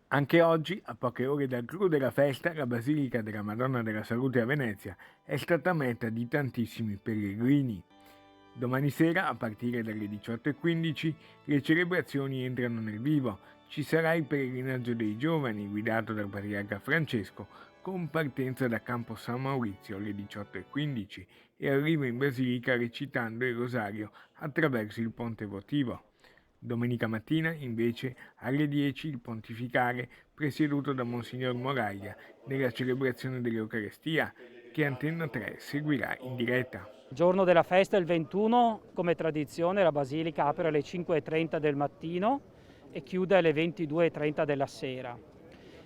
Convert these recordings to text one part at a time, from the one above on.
Anche oggi, a poche ore dal clou della festa, la Basilica della Madonna della Salute a Venezia è stata meta di tantissimi pellegrini. Domani sera, a partire dalle 18:15, le celebrazioni entrano nel vivo. Ci sarà il pellegrinaggio dei giovani, guidato dal patriarca Francesco, con partenza da Campo San Maurizio alle 18:15 e arrivo in Basilica recitando il rosario attraverso il ponte votivo. Domenica mattina, invece, alle 10 il pontificale presieduto da Monsignor Moraglia nella celebrazione dell'Eucarestia, che Antenna 3 seguirà in diretta. Il giorno della festa, il 21, come tradizione, la Basilica apre alle 5:30 del mattino e chiude alle 22:30 della sera.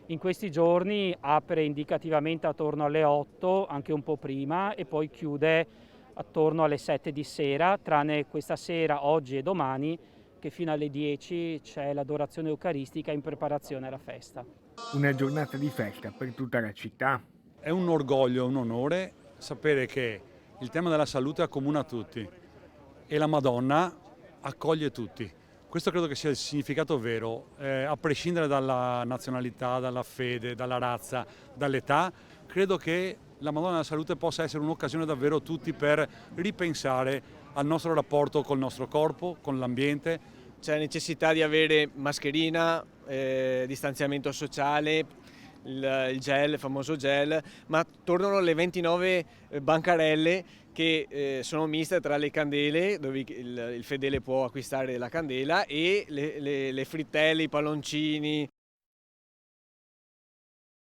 In questi giorni apre indicativamente attorno alle 8, anche un po' prima, e poi chiude attorno alle 7 di sera, tranne questa sera, oggi e domani, che fino alle 10 c'è l'adorazione eucaristica in preparazione alla festa. Una giornata di festa per tutta la città. È un orgoglio, un onore sapere che il tema della salute accomuna tutti e la Madonna accoglie tutti. Questo credo che sia il significato vero, a prescindere dalla nazionalità, dalla fede, dalla razza, dall'età. Credo che la Madonna della Salute possa essere un'occasione davvero tutti per ripensare al nostro rapporto col nostro corpo, con l'ambiente. C'è necessità di avere mascherina, distanziamento sociale, il gel, il famoso gel, ma tornano le 29 bancarelle che sono miste tra le candele, dove il fedele può acquistare la candela, e le frittelle, i palloncini.